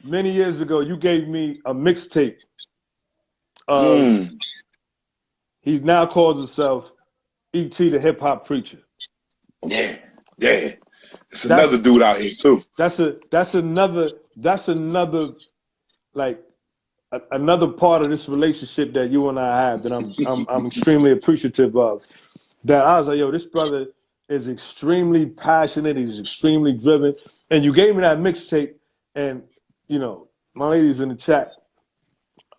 Many years ago, you gave me a mixtape of, Mm, he now calls himself E.T. the Hip Hop Preacher. yeah, yeah. It's That's another dude out here too. that's another like another part of this relationship that you and I have that I'm extremely appreciative of. That I was like, yo, this brother is extremely passionate. He's extremely driven. And you gave me that mixtape, and my ladies in the chat,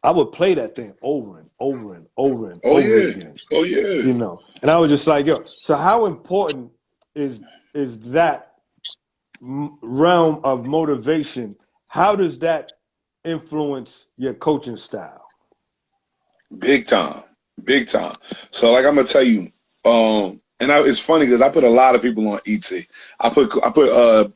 I would play that thing over and over and over and Oh over yeah, again. oh yeah. And I was just like, yo, so how important is that realm of motivation? How does that influence your coaching style? Big time, big time. So like I'm gonna tell you, it's funny because I put a lot of people on ET. I put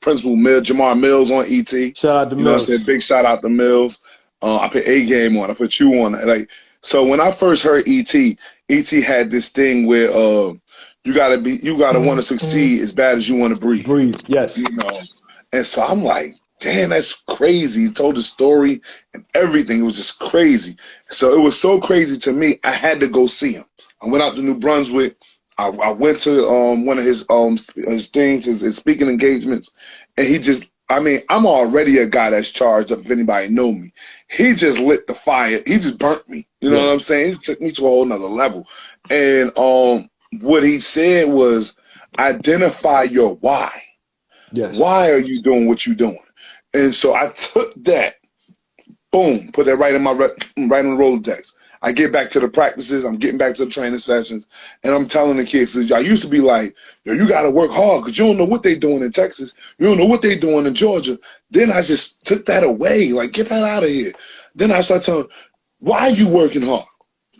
Principal Jamar Mills on ET. Shout out to You know what I'm saying? Mills. Big shout out to Mills. I put A Game on. I put you on. Like so when I first heard ET had this thing where you gotta want to succeed as bad as you want to breathe. Breathe. Yes. You know, and so I'm like, damn, that's crazy. He told the story and everything. It was just crazy. So it was so crazy to me, I had to go see him. I went out to New Brunswick. I went to one of his things, his speaking engagements, and he just, I mean, I'm already a guy that's charged up if anybody know me. He just lit the fire. He just burnt me. You know Yeah. what I'm saying? He took me to a whole nother level. And what he said was, identify your why. Yes. Why are you doing what you're doing? And so I took that, boom, put that right in my right in the Rolodex. I get back to the practices. I'm getting back to the training sessions, and I'm telling the kids. I used to be like, "Yo, you got to work hard because you don't know what they're doing in Texas. You don't know what they're doing in Georgia." Then I just took that away. Like, get that out of here. Then I started telling, "Why are you working hard?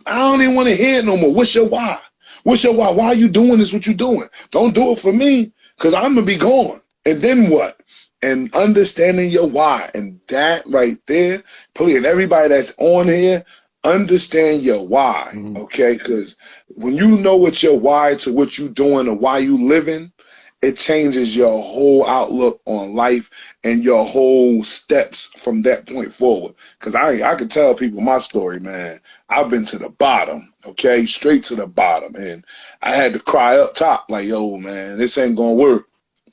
I don't even want to hear it no more. What's your why? What's your why? Why are you doing this? What you doing? Don't do it for me because I'm gonna be gone. And then what?" And understanding your why. And that right there, please, and everybody that's on here, understand your why, Mm-hmm. okay? Because when you know what your why to what you doing or why you living, it changes your whole outlook on life and your whole steps from that point forward. Because I could tell people my story, man. I've been to the bottom, okay? Straight to the bottom. And I had to cry up top like, yo, man, this ain't going to work.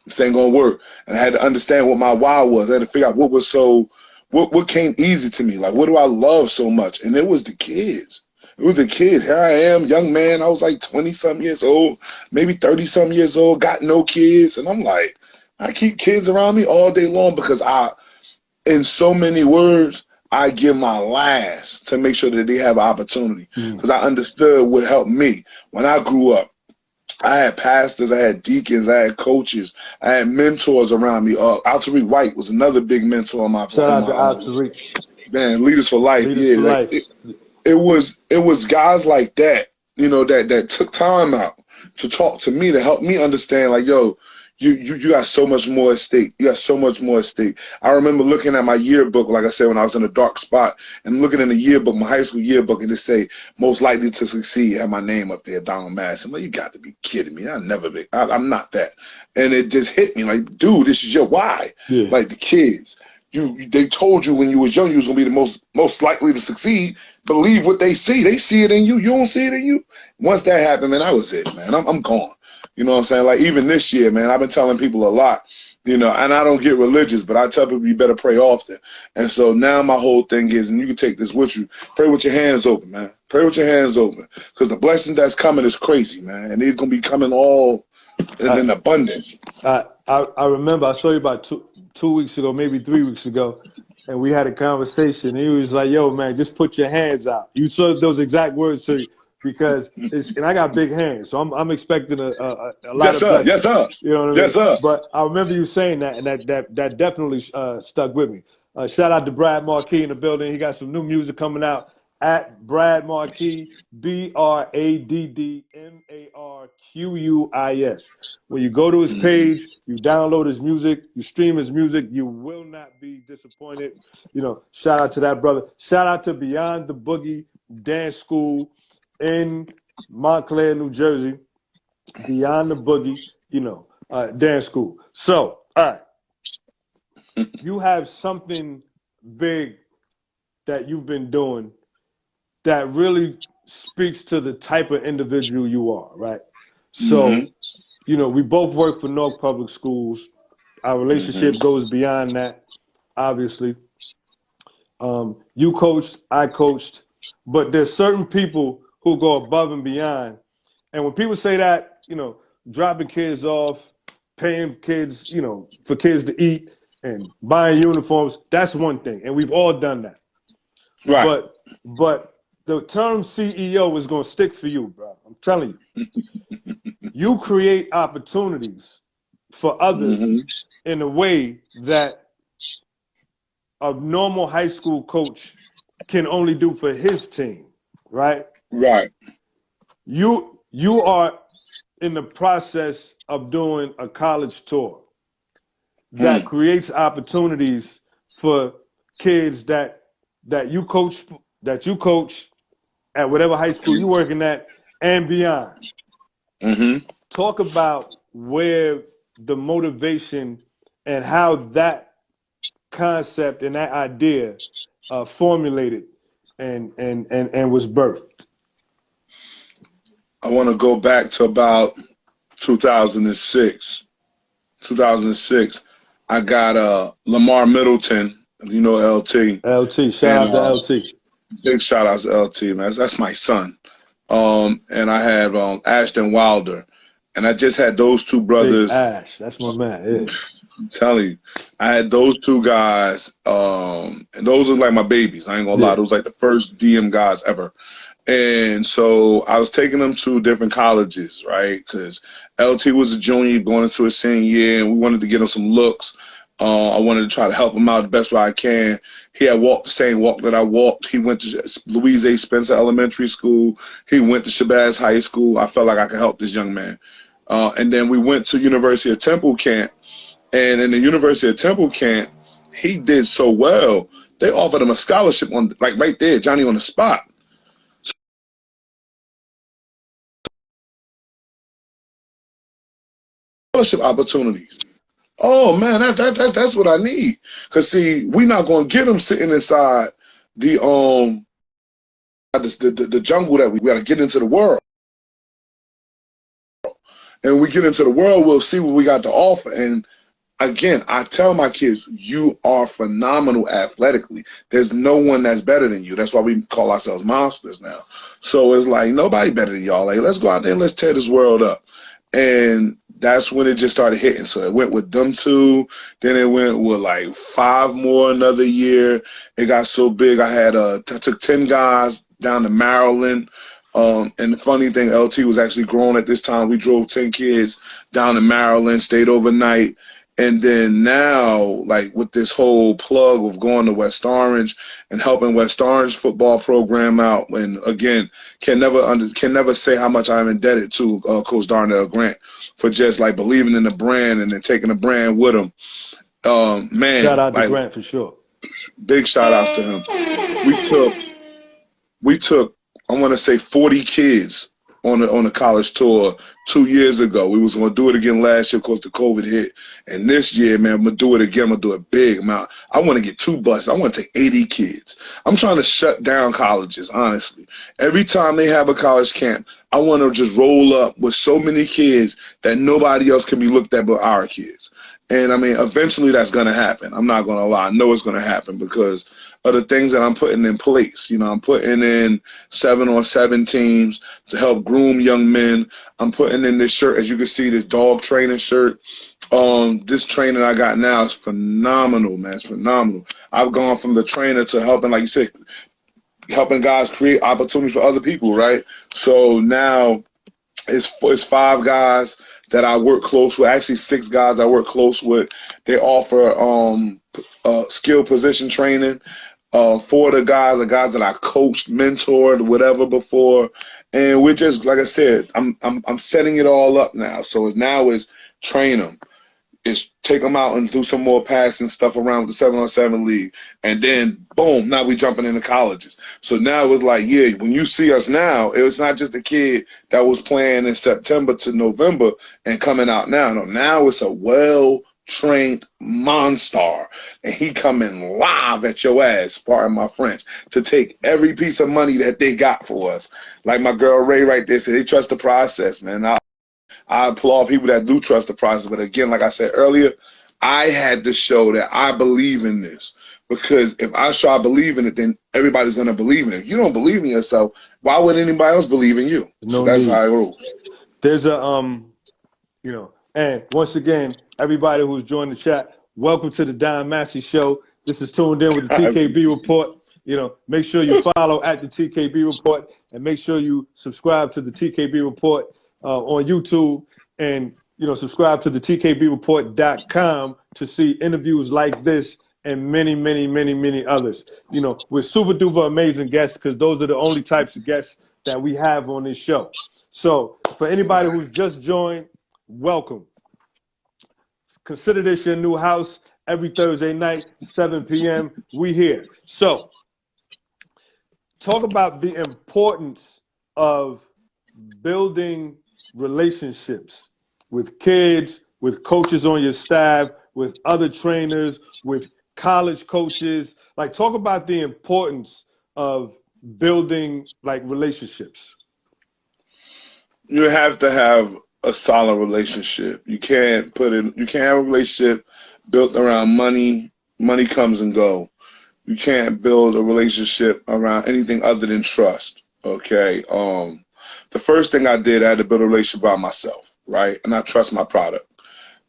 This ain't gonna work. And I had to understand what my why was. I had to figure out what came easy to me. Like, what do I love so much? And it was the kids. It was the kids. Here I am, young man. I was like 20-something years old, maybe 30-something years old, got no kids. And I'm like, I keep kids around me all day long because in so many words, I give my last to make sure that they have an opportunity. Mm-hmm. Because I understood what helped me when I grew up. I had pastors, I had deacons, I had coaches, I had mentors around me. Tariq White was another big mentor on my Shout out to Al Tariq. man, Leaders for Life. Leaders Yeah, for like life. it was guys like that, that took time out to talk to me to help me understand. Like, yo, you got so much more at stake. You got so much more at stake. I remember looking at my yearbook, like I said, when I was in a dark spot, and looking in the yearbook, my high school yearbook, and it say most likely to succeed, had my name up there, Donald Massey. I'm like, you got to be kidding me. I'll never be. I'm not that. And it just hit me like, dude, this is your why. Yeah. Like the kids. They told you when you was young you was gonna be the most likely to succeed. Believe what they see. They see it in you. You don't see it in you. Once that happened, man, that was it, man. I'm gone. You know what I'm saying? Like even this year, man, I've been telling people a lot, and I don't get religious, but I tell people you better pray often. And so now my whole thing is, and you can take this with you, pray with your hands open, man. Pray with your hands open. Because the blessing that's coming is crazy, man. And it's gonna be coming all in abundance. I remember I saw you about two weeks ago, maybe 3 weeks ago, and we had a conversation. And he was like, "Yo, man, just put your hands out." You saw those exact words to because and I got big hands, so I'm expecting a lot Yes, of sir. Yes, blessings. sir. You know what I Yes, mean? sir. But I remember you saying that, and that definitely stuck with me. Shout out to Brad Marquis in the building. He got some new music coming out at Brad Marquis, BRADDMARQUIS. When you go to his page, you download his music, you stream his music, you will not be disappointed. Shout out to that brother. Shout out to Beyond the Boogie Dance School in Montclair, New Jersey. Beyond the Boogie, dance school. So, all right. you have something big that you've been doing that really speaks to the type of individual you are, right? Mm-hmm. So, we both work for North Public Schools. Our Mm-hmm. relationship goes beyond that, obviously. You coached, I coached, but there's certain people who go above and beyond. And when people say that, dropping kids off, paying kids, for kids to eat and buying uniforms, that's one thing. And we've all done that. Right. But the term CEO is going to stick for you, bro. I'm telling you. You create opportunities for others Mm-hmm. in a way that a normal high school coach can only do for his team, right? Right. You are in the process of doing a college tour that Mm. creates opportunities for kids that you coach at whatever high school you're working at and beyond. Mm-hmm. Talk about where the motivation and how that concept and that idea formulated and was birthed. I want to go back to about 2006. 2006. I got Lamar Middleton, LT, LT, shout and out to LT. big shout out to LT, man. That's my son. And I had Ashton Wilder, and I just had those two Big brothers. Ash, that's my man. I'm telling you, I had those two guys, and those are like my babies. I ain't gonna Yeah, lie, yeah. those like the first DM guys ever. And so I was taking them to different colleges, right? Because LT was a junior going into his senior year, and we wanted to get him some looks. I wanted to try to help him out the best way I can. He had walked the same walk that I walked. He went to Louise A. Spencer Elementary School. He went to Shabazz High School. I felt like I could help this young man. And then we went to University of Temple camp. And in the University of Temple camp, he did so well. They offered him a scholarship on, like right there, Johnny on the spot. Scholarship opportunities. Oh man, that's what I need. Cause see, we're not gonna get them sitting inside the the jungle that we gotta get into the world. And when we get into the world, we'll see what we got to offer. And again, I tell my kids, you are phenomenal athletically. There's no one that's better than you. That's why we call ourselves monsters now. So it's like nobody better than y'all. Like, let's go out there and let's tear this world up. And that's when it just started hitting. So it went with them two, then it went with like 5 more another year. It got so big. I took 10 guys down to Maryland. And the funny thing, LT was actually grown at this time. We drove 10 kids down to Maryland, stayed overnight. And then now, like with this whole plug of going to West Orange and helping West Orange football program out, and again, can never say how much I'm indebted to Coach Darnell Grant for just like believing in the brand and then taking the brand with him. Shout Man, out to like Grant for sure. big shout outs to him. We took we took I want to say 40 kids on a college tour 2 years ago. We was gonna do it again last year, of course the COVID hit. And this year, man, I'm gonna do it again. I'm gonna do it big. I want to get 2 buses. I want to take 80 kids. I'm trying to shut down colleges, honestly. Every time they have a college camp, I want to just roll up with so many kids that nobody else can be looked at but our kids. And I mean, eventually that's gonna happen. I'm not gonna lie. I know it's gonna happen because of the things that I'm putting in place. I'm putting in 7-on-7 teams to help groom young men. I'm putting in this shirt, as you can see, this dog training shirt. This training I got now is phenomenal, man. It's phenomenal. I've gone from the trainer to helping, like you said, helping guys create opportunities for other people, right? So now it's 5 guys that I work close with, actually 6 guys I work close with. They offer skill position training. 4 of the guys are guys that I coached, mentored, whatever before, and we're just, like I said, I'm setting it all up now. So now is train them, is take them out and do some more passing stuff around with the 7-on-7 league, and then boom, now we jumping into colleges. So now it was like, yeah, when you see us now, it was not just a kid that was playing in September to November and coming out now. No, now it's a trained monster, and he coming live at your ass, pardon my French, to take every piece of money that they got for us. Like my girl Ray right there said, they trust the process, man. I applaud people that do trust the process. But again, like I said earlier, I had to show that I believe in this. Because if I start believing it, then everybody's going to believe in it. If you don't believe in yourself, why would anybody else believe in you? So that's how it rolls. There's a, you know, and once again, everybody who's joined the chat, welcome to the Don Massey Show. This is Tuned In with the TKB Report. You know, make sure you follow at the TKB Report, and make sure you subscribe to the TKB Report on YouTube, and, you know, subscribe to the TKBReport.com to see interviews like this and many, many, many, many others. You know, we're super duper amazing guests, because those are the only types of guests that we have on this show. So for anybody who's just joined, welcome. Consider this your new house. Every Thursday night, 7 p.m., we here. So talk about the importance of building relationships with kids, with coaches on your staff, with other trainers, with college coaches. Like, talk about the importance of building like relationships. You have to have a solid relationship. You can't have a relationship built around money. Money comes and go. You can't build a relationship around anything other than trust. Okay. The first thing I did, I had to build a relationship by myself, right? And I trust my product.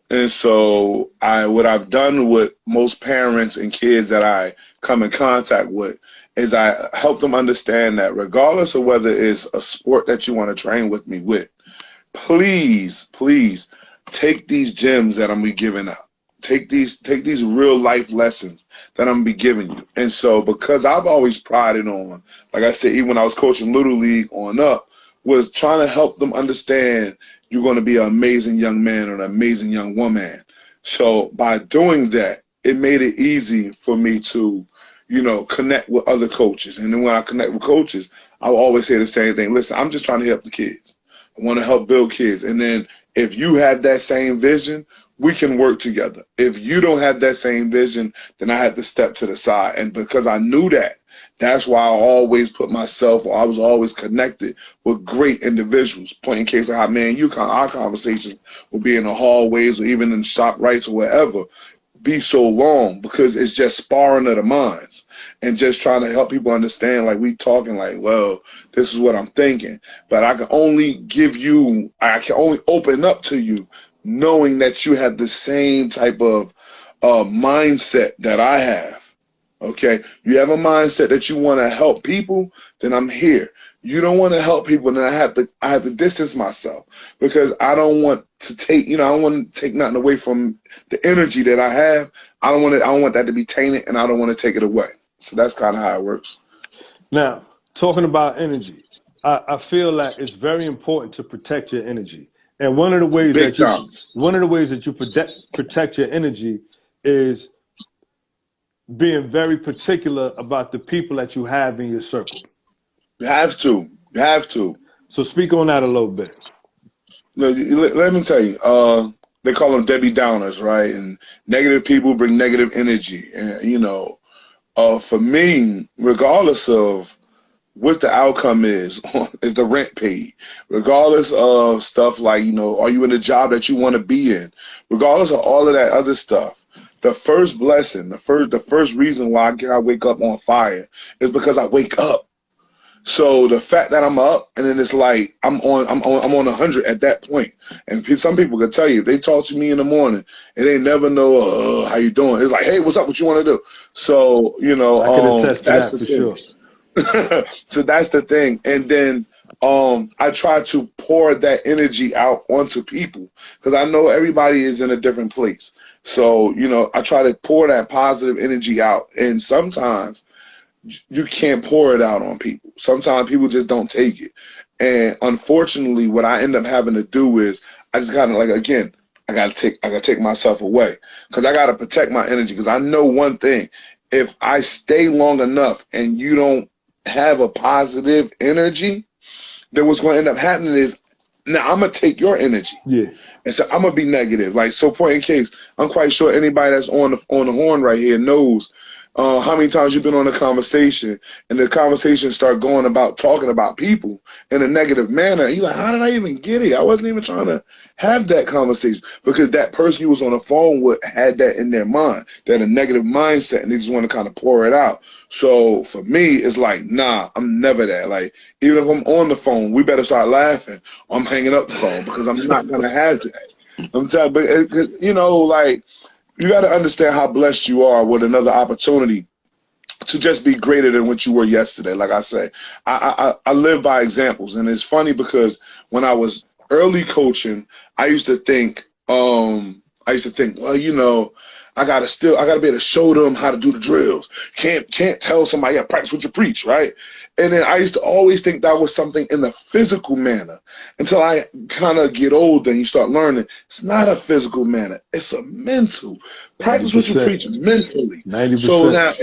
And so what I've done with most parents and kids that I come in contact with is I help them understand that regardless of whether it's a sport that you want to train with me with, please, please take these gems that I'm gonna be giving out. Take these real life lessons that I'm gonna be giving you. And so because I've always prided on, like I said, even when I was coaching Little League on up, was trying to help them understand you're going to be an amazing young man or an amazing young woman. So by doing that, it made it easy for me to, you know, connect with other coaches. And then when I connect with coaches, I will always say the same thing. Listen, I'm just trying to help the kids. I want to help build kids. And then if you have that same vision, we can work together. If you don't have that same vision, then I had to step to the side. And because I knew that, that's why I always put myself, or I was always connected with great individuals. Point in case of how, man, our conversations will be in the hallways or even in shop rights or wherever, be so long, because it's just sparring of the minds and just trying to help people understand, like, we talking like, well, this is what I'm thinking. But I can only open up to you knowing that you have the same type of mindset that I have. Okay, you have a mindset that you want to help people, then I'm here. You don't want to help people, then I have to distance myself, because I don't want to take, I don't want to take nothing away from the energy that I have. I don't want that to be tainted, and I don't want to take it away. So that's kind of how it works. Now, talking about energy, I feel that it's very important to protect your energy. And one of the ways that you protect your energy is being very particular about the people that you have in your circle. You have to. So speak on that a little bit. Let me tell you, they call them Debbie Downers, right? And negative people bring negative energy. And, for me, regardless of what the outcome is the rent paid, regardless of stuff like, are you in a job that you want to be in, regardless of all of that other stuff, the first blessing, the first reason why I wake up on fire is because I wake up. So the fact that I'm up, and then it's like I'm on 100 at that point. And some people can tell you, if they talk to me in the morning and they never know how you doing, it's like, hey, what's up? What you want to do? So I can attest to that for sure. So that's the thing. And then I try to pour that energy out onto people, because I know everybody is in a different place. So, I try to pour that positive energy out. And sometimes you can't pour it out on people. Sometimes people just don't take it. And unfortunately, what I end up having to do is I just kind of I got to take myself away, because I got to protect my energy. Because I know one thing, if I stay long enough and you don't have a positive energy, then what's going to end up happening is Now I'm gonna take your energy. Yeah. And so I'm gonna be negative. Like, so point in case, I'm quite sure anybody that's on the horn right here knows how many times you've been on a conversation and the conversation start going about talking about people in a negative manner. And you're like, how did I even get it? I wasn't even trying to have that conversation, because that person you was on the phone with had that in their mind, that a negative mindset, and they just want to kind of pour it out. So for me, it's like, nah, I'm never that. Like, even if I'm on the phone, we better start laughing. I'm hanging up the phone, because I'm not gonna have that. I'm telling, but you know, like, you got to understand how blessed you are with another opportunity to just be greater than what you were yesterday. Like I say, I live by examples, and it's funny because when I was early coaching, I used to think, well, you know, I gotta be able to show them how to do the drills. Can't tell somebody, yeah, practice what you preach, right? And then I used to always think that was something in a physical manner, until I kind of get older and you start learning it's not a physical manner, it's a mental. Practice 90%. What you preach mentally. 90%. So now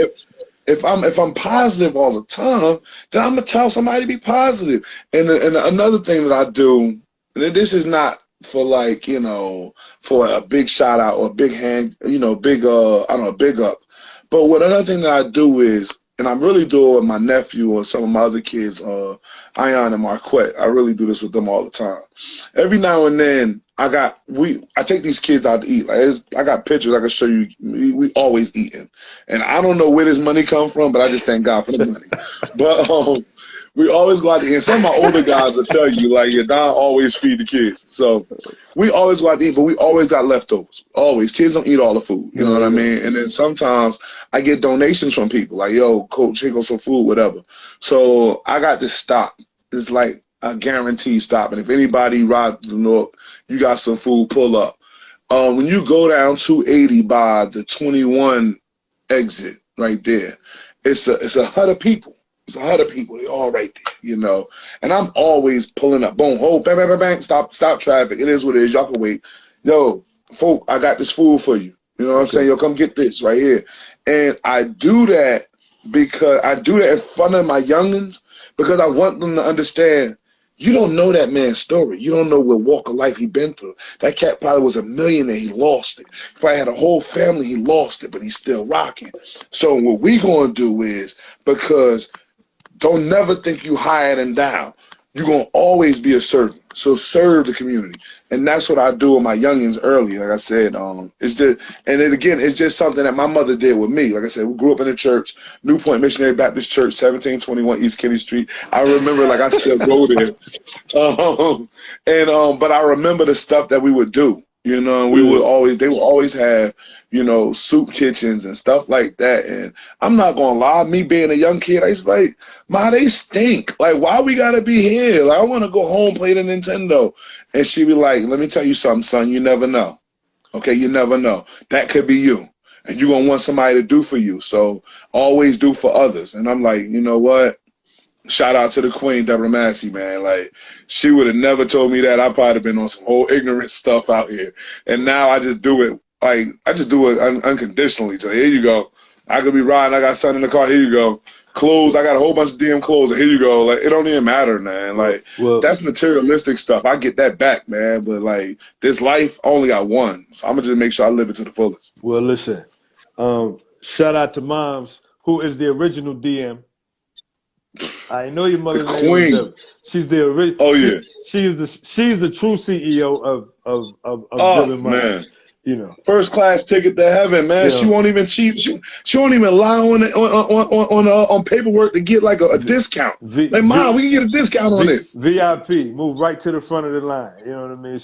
if I'm positive all the time, then I'm gonna tell somebody to be positive. And another thing that I do, and this is not for, like, you know, for a big shout out or a big hand, you know, big big up. But what another thing that I do is, and I'm really doing with my nephew or some of my other kids, Ion and Marquette. I really do this with them all the time. Every now and then, I take these kids out to eat. Like, I got pictures I can show you. We always eating, and I don't know where this money come from, but I just thank God for the money. But we always go out to eat. And some of my older guys will tell you, like, your Don always feed the kids. So we always go out to eat, but we always got leftovers. Always. Kids don't eat all the food. You know what I mean? And then sometimes I get donations from people. Like, yo, coach, here goes some food, whatever. So I got this stop. It's like a guaranteed stop. And if anybody rides to Newark, you got some food, pull up. When you go down 280 by the 21 exit right there, it's a hut of people. It's a lot of people. They all right there, you know. And I'm always pulling up. Boom, hold, bang, bang, bang, bang. Stop traffic. It is what it is. Y'all can wait. Yo, folk, I got this food for you. You know what I'm saying? Yo, come get this right here. And I do that because I do that in front of my youngins, because I want them to understand, you don't know that man's story. You don't know what walk of life he been through. That cat probably was a millionaire. He lost it. He probably had a whole family. He lost it, but he's still rocking. So what we going to do is, because don't never think you higher than down. You're going to always be a servant. So serve the community. And that's what I do with my youngins early. Like I said, it's just, and then again, it's just something that my mother did with me. Like I said, we grew up in a church, New Point Missionary Baptist Church, 1721 East Kenny Street. I remember, like, I still go there. But I remember the stuff that we would do. You know, they would always have, you know, soup kitchens and stuff like that. And I'm not gonna lie, me being a young kid, I used to be like, Ma, they stink. Like, why we gotta be here? Like, I wanna go home, play the Nintendo. And she'd be like, let me tell you something, son, you never know. Okay, you never know. That could be you. And you're gonna want somebody to do for you. So always do for others. And I'm like, you know what? Shout out to the queen, Deborah Massey, man. Like, she would have never told me that. I probably have been on some whole ignorant stuff out here. And now I just do it. Like, I just do it unconditionally. So here you go. I could be riding. I got something in the car. Here you go. Clothes. I got a whole bunch of damn clothes. Here you go. Like, it don't even matter, man. Like, that's materialistic stuff. I get that back, man. But, like, this life, I only got one. So I'm going to just make sure I live it to the fullest. Well, listen. Shout out to Moms, who is the original DM. I know your mother. The queen. She's the original. Oh yeah. She's the true CEO of Driven Minds. Man. You know, first class ticket to heaven, man. Yeah. She won't even cheat. She won't even lie on paperwork to get like a discount. Like, Mom, we can get a discount on this. VIP, move right to the front of the line. You know what I mean?